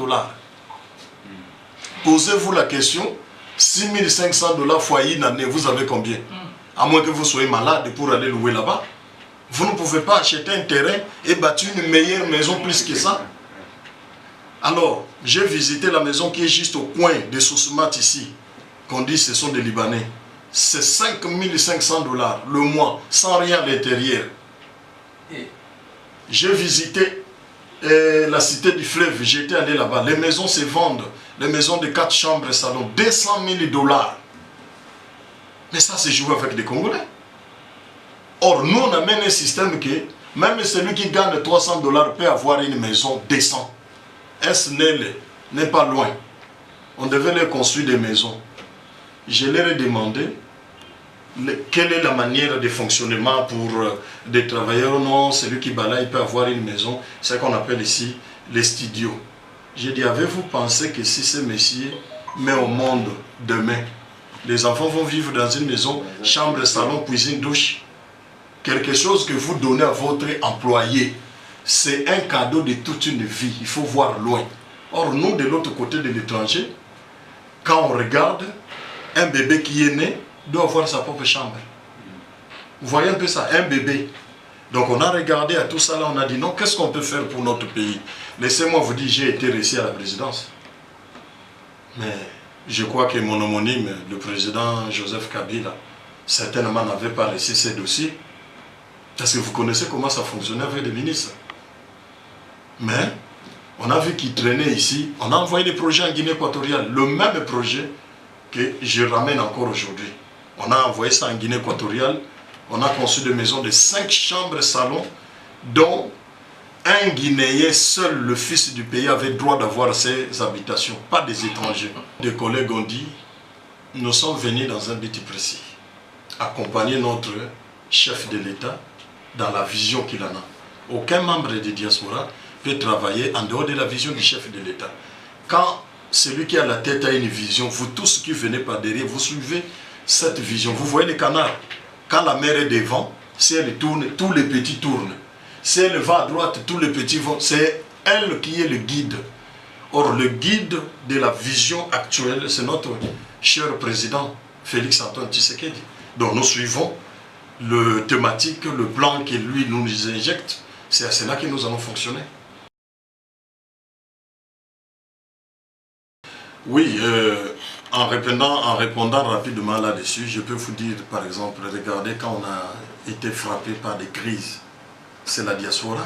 Posez-vous la question. 6 500 $ fois une année, vous avez combien? À moins que vous soyez malade pour aller louer là-bas. Vous ne pouvez pas acheter un terrain et bâtir une meilleure maison plus que ça. Alors, j'ai visité la maison qui est juste au coin de Sousmat ici, qu'on dit ce sont des Libanais. C'est 5 500 $ le mois, sans rien à l'intérieur. J'ai visité la Cité du Fleuve, j'étais allé là-bas. Les maisons se vendent. Les maisons de 4 chambres et salon, 200 000 $. Mais ça, c'est joué avec des Congolais. Or, nous, on amène un système que même celui qui gagne 300 $ peut avoir une maison décente. SNL n'est pas loin. On devait leur construire des maisons. Je leur ai demandé quelle est la manière de fonctionnement pour des travailleurs. Non, celui qui balaye peut avoir une maison. C'est ce qu'on appelle ici les studios. J'ai dit, avez-vous pensé que si ce monsieur met au monde demain, les enfants vont vivre dans une maison, chambre, salon, cuisine, douche, quelque chose que vous donnez à votre employé, c'est un cadeau de toute une vie, il faut voir loin. Or, nous, de l'autre côté de l'étranger, quand on regarde, un bébé qui est né doit avoir sa propre chambre. Vous voyez un peu ça, un bébé. Donc on a regardé à tout ça là, on a dit non, qu'est-ce qu'on peut faire pour notre pays? Laissez-moi vous dire, j'ai été réussi à la présidence. Mais je crois que mon homonyme, le président Joseph Kabila, certainement n'avait pas réussi ces dossiers. Parce que vous connaissez comment ça fonctionnait avec les ministres. Mais on a vu qu'ils traînaient ici. On a envoyé des projets en Guinée équatoriale. Le même projet que je ramène encore aujourd'hui. On a envoyé ça en Guinée équatoriale. On a conçu des maisons de 5 chambres salons, dont un Guinéen seul, le fils du pays, avait droit d'avoir ses habitations, pas des étrangers. Des collègues ont dit, nous sommes venus dans un but précis, accompagner notre chef de l'État dans la vision qu'il en a. Aucun membre de diaspora peut travailler en dehors de la vision du chef de l'État. Quand celui qui a la tête a une vision, vous tous qui venez par derrière, vous suivez cette vision. Vous voyez les canards. Quand la mère est devant, si elle tourne, tous les petits tournent. Si elle va à droite, tous les petits vont. C'est elle qui est le guide. Or, le guide de la vision actuelle, c'est notre cher président Félix Antoine Tshisekedi. Donc nous suivons le thématique, le plan que lui nous injecte. C'est à cela que nous allons fonctionner. Oui, en répondant rapidement là-dessus, je peux vous dire, par exemple, regardez quand on a été frappé par des crises, c'est la diaspora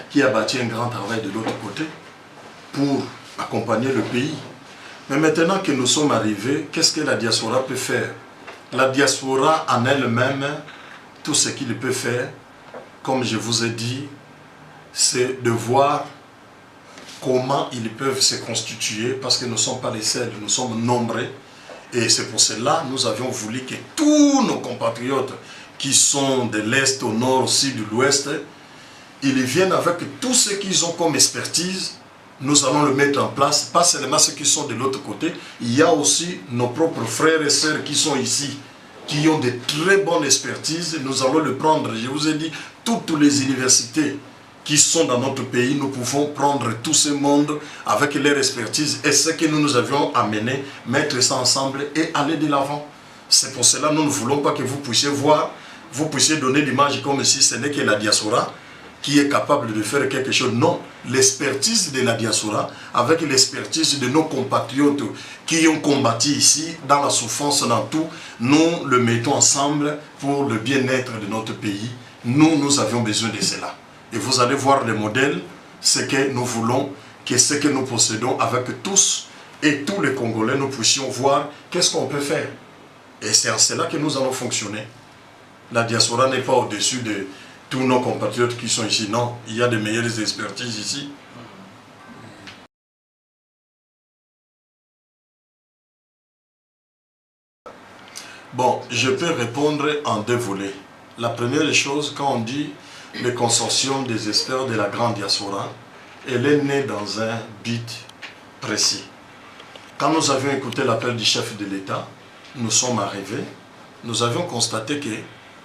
qui a bâti un grand travail de l'autre côté pour accompagner le pays. Mais maintenant que nous sommes arrivés, qu'est-ce que la diaspora peut faire? La diaspora en elle-même, tout ce qu'il peut faire, comme je vous ai dit, c'est de voir comment ils peuvent se constituer, parce que nous ne sommes pas les seuls, nous sommes nombreux. Et c'est pour cela que nous avions voulu que tous nos compatriotes qui sont de l'Est, au Nord, au Sud, de l'Ouest, ils viennent avec tout ce qu'ils ont comme expertise. Nous allons le mettre en place, pas seulement ceux qui sont de l'autre côté, il y a aussi nos propres frères et sœurs qui sont ici, qui ont de très bonnes expertises. Nous allons le prendre, je vous ai dit, toutes les universités qui sont dans notre pays, nous pouvons prendre tout ce monde avec leur expertise et ce que nous avions amené, mettre ça ensemble et aller de l'avant. C'est pour cela que nous ne voulons pas que vous puissiez voir, vous puissiez donner l'image comme si ce n'est que la diaspora qui est capable de faire quelque chose. Non, l'expertise de la diaspora, avec l'expertise de nos compatriotes qui ont combattu ici, dans la souffrance, dans tout, nous le mettons ensemble pour le bien-être de notre pays. Nous avions besoin de cela. Et vous allez voir le modèle, ce que nous voulons, que ce que nous possédons avec tous et tous les Congolais, nous puissions voir qu'est-ce qu'on peut faire. Et c'est en cela que nous allons fonctionner. La diaspora n'est pas au-dessus de tous nos compatriotes qui sont ici. Non, il y a de meilleures expertises ici. Bon, je peux répondre en 2 volets. La première chose, quand on dit le consortium des experts de la grande diaspora, elle est née dans un but précis. Quand nous avions écouté l'appel du chef de l'État, nous sommes arrivés, nous avions constaté que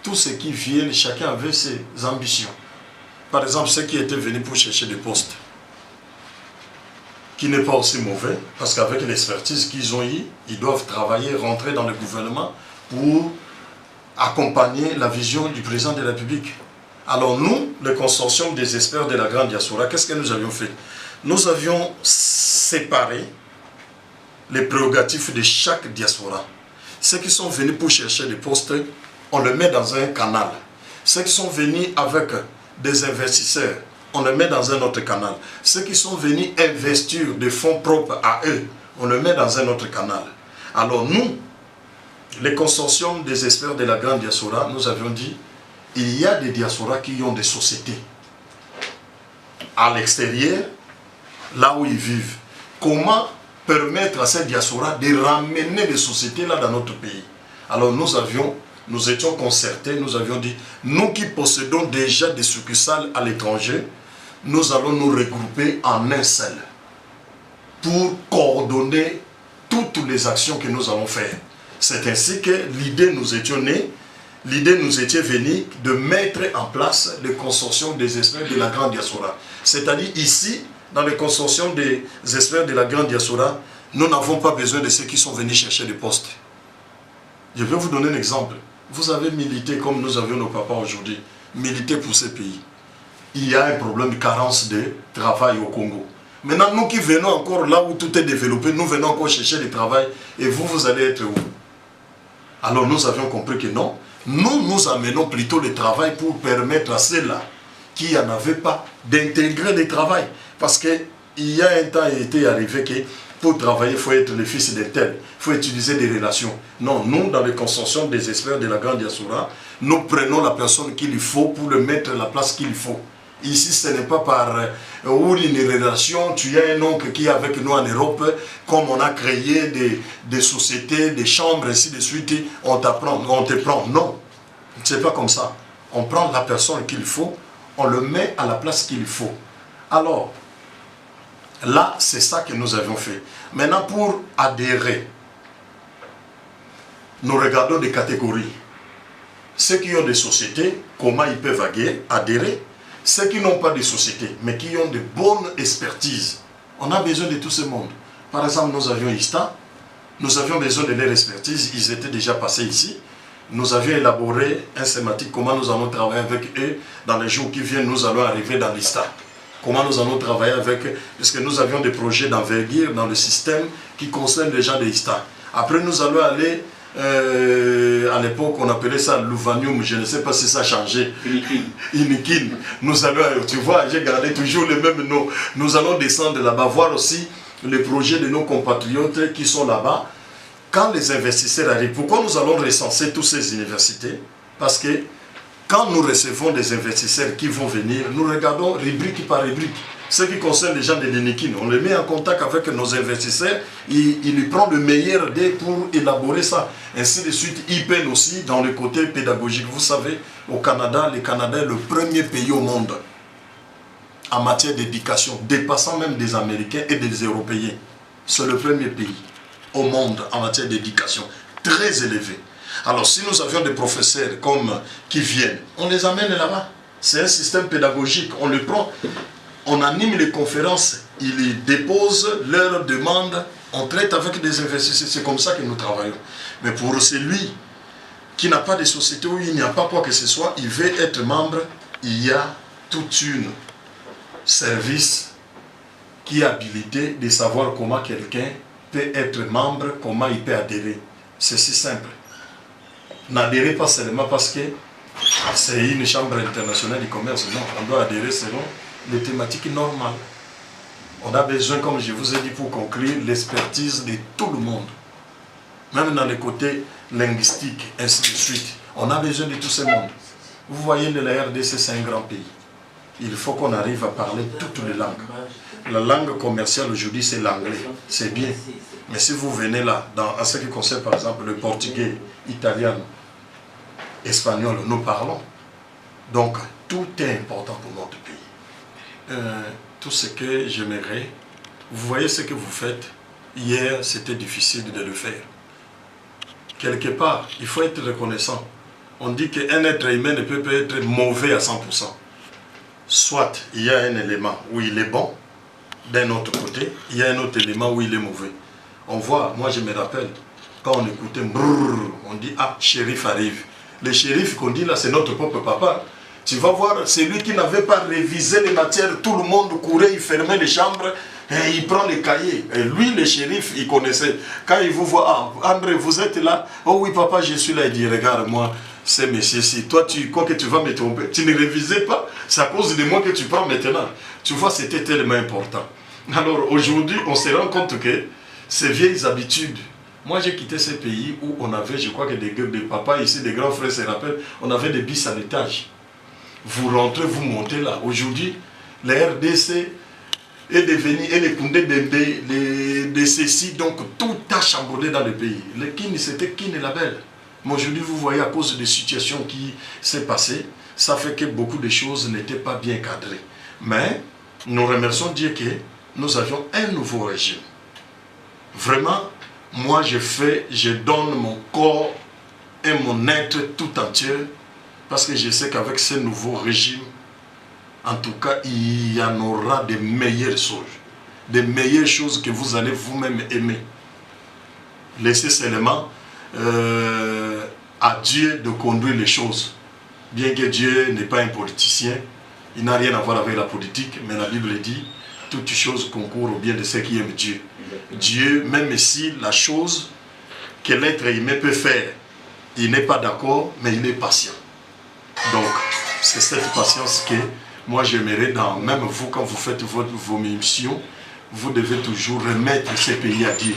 tous ceux qui viennent, chacun avait ses ambitions. Par exemple, ceux qui étaient venus pour chercher des postes, qui n'est pas aussi mauvais, parce qu'avec l'expertise qu'ils ont eue, ils doivent travailler, rentrer dans le gouvernement pour accompagner la vision du président de la République. Alors nous, le consortium des experts de la grande diaspora, qu'est-ce que nous avions fait? Nous avions séparé les prérogatives de chaque diaspora. Ceux qui sont venus pour chercher des postes, on les met dans un canal. Ceux qui sont venus avec des investisseurs, on les met dans un autre canal. Ceux qui sont venus investir des fonds propres à eux, on les met dans un autre canal. Alors nous, les consortiums des experts de la grande diaspora, nous avions dit, il y a des diasporas qui ont des sociétés à l'extérieur, là où ils vivent. Comment permettre à ces diasporas de ramener des sociétés là dans notre pays? Alors nous étions concertés, nous avions dit, nous qui possédons déjà des succursales à l'étranger, nous allons nous regrouper en un seul pour coordonner toutes les actions que nous allons faire. C'est ainsi que l'idée nous était née. L'idée nous était venue de mettre en place le consortium des experts de la grande diaspora. C'est-à-dire ici, dans le consortium des experts de la grande diaspora, nous n'avons pas besoin de ceux qui sont venus chercher des postes. Je vais vous donner un exemple. Vous avez milité comme nous avions nos papas aujourd'hui, milité pour ces pays. Il y a un problème de carence de travail au Congo. Maintenant, nous qui venons encore là où tout est développé, nous venons encore chercher du travail et vous allez être où? Alors nous avions compris que non. Nous amenons plutôt le travail pour permettre à ceux-là qui n'en avaient pas d'intégrer le travail. Parce qu'il y a un temps, il était arrivé que pour travailler, il faut être le fils d'un tel. Il faut utiliser des relations. Non, nous, dans les constructions des experts de la grande diaspora, nous prenons la personne qu'il faut pour le mettre à la place qu'il faut. Ici, ce n'est pas par une relation. Tu as un oncle qui est avec nous en Europe, comme on a créé des sociétés, des chambres, ainsi de suite, on t'apprend, on te prend. Non, ce n'est pas comme ça. On prend la personne qu'il faut, on le met à la place qu'il faut. Alors, là, c'est ça que nous avons fait. Maintenant, pour adhérer, nous regardons des catégories. Ceux qui ont des sociétés, comment ils peuvent adhérer. Ceux qui n'ont pas de société, mais qui ont de bonnes expertises. On a besoin de tout ce monde. Par exemple, nous avions ISTA, nous avions besoin de leur expertise, ils étaient déjà passés ici. Nous avions élaboré un schématique, comment nous allons travailler avec eux. Dans les jours qui viennent, nous allons arriver dans l'ISTA. Comment nous allons travailler avec eux, puisque nous avions des projets d'envergure dans le système qui concernent les gens de l'ISTA. Après, nous allons aller... à l'époque, on appelait ça l'Uvanium, je ne sais pas si ça a changé. Inikin. Nous allons, tu vois, j'ai gardé toujours les mêmes noms. Nous allons descendre là-bas, voir aussi les projets de nos compatriotes qui sont là-bas. Quand les investisseurs arrivent, pourquoi nous allons recenser toutes ces universités? Parce que quand nous recevons des investisseurs qui vont venir, nous regardons rubrique par rubrique. Ce qui concerne les gens de l'Inikin, on les met en contact avec nos investisseurs, ils prennent le meilleur d'eux pour élaborer ça. Ainsi de suite, ils peinent aussi dans le côté pédagogique. Vous savez, au Canada, le Canada est le premier pays au monde en matière d'éducation, dépassant même des Américains et des Européens. C'est le premier pays au monde en matière d'éducation, très élevé. Alors si nous avions des professeurs qui viennent, on les amène là-bas. C'est un système pédagogique, on les prend. On anime les conférences, ils déposent leurs demandes, on traite avec des investisseurs, c'est comme ça que nous travaillons. Mais pour celui qui n'a pas de société où il n'y a pas quoi que ce soit, il veut être membre, il y a toute une service qui est habilité de savoir comment quelqu'un peut être membre, comment il peut adhérer. C'est si simple. N'adhérez pas seulement parce que c'est une chambre internationale du commerce, non, on doit adhérer selon les thématiques normales. On a besoin, comme je vous ai dit pour conclure, l'expertise de tout le monde. Même dans les côtés linguistiques, ainsi de suite. On a besoin de tout ce monde. Vous voyez, la RDC, c'est un grand pays. Il faut qu'on arrive à parler toutes les langues. La langue commerciale aujourd'hui, c'est l'anglais. C'est bien. Mais si vous venez là, en ce qui concerne par exemple le portugais, italien, espagnol, nous parlons. Donc, tout est important pour notre pays. Tout ce que j'aimerais, vous voyez ce que vous faites. Hier, c'était difficile de le faire. Quelque part, il faut être reconnaissant. On dit qu'un être humain ne peut pas être mauvais à 100%. Soit il y a un élément où il est bon, d'un autre côté, il y a un autre élément où il est mauvais. On voit, moi je me rappelle, quand on écoutait brrr, on dit ah, shérif arrive. Le shérif qu'on dit là, c'est notre propre papa. Tu vas voir, c'est lui qui n'avait pas révisé les matières, tout le monde courait, il fermait les chambres, et il prend les cahiers. Et lui, le shérif, il connaissait. Quand il vous voit, ah, André, vous êtes là? Oh oui, papa, je suis là. Il dit, regarde, moi, c'est monsieur-ci. Toi, tu crois que tu vas me tromper. Tu ne révisais pas. C'est à cause de moi que tu prends maintenant. Tu vois, c'était tellement important. Alors, aujourd'hui, on se rend compte que ces vieilles habitudes, moi, j'ai quitté ce pays où on avait, je crois que des papas ici, des grands frères se rappellent, on avait des bis à l'étage. Vous rentrez, vous montez là. Aujourd'hui, la RDC est devenue, et les Koundé de ceci, donc tout a chamboulé dans le pays. Le Kin, c'était Kin et la belle. Mais aujourd'hui, vous voyez, à cause des situations qui s'est passées, ça fait que beaucoup de choses n'étaient pas bien cadrées. Mais nous remercions Dieu que nous avions un nouveau régime. Vraiment, moi je donne mon corps et mon être tout entier. Parce que je sais qu'avec ce nouveau régime, en tout cas, il y en aura de meilleures choses. De meilleures choses que vous allez vous-même aimer. Laissez seulement à Dieu de conduire les choses. Bien que Dieu n'est pas un politicien, il n'a rien à voir avec la politique, mais la Bible dit, toutes choses concourent au bien de ceux qui aiment Dieu. Dieu, même si la chose que l'être humain peut faire il n'est pas d'accord, mais il est patient. Donc, c'est cette patience que moi j'aimerais, même vous, quand vous faites vos missions, vous devez toujours remettre ces pays à Dieu.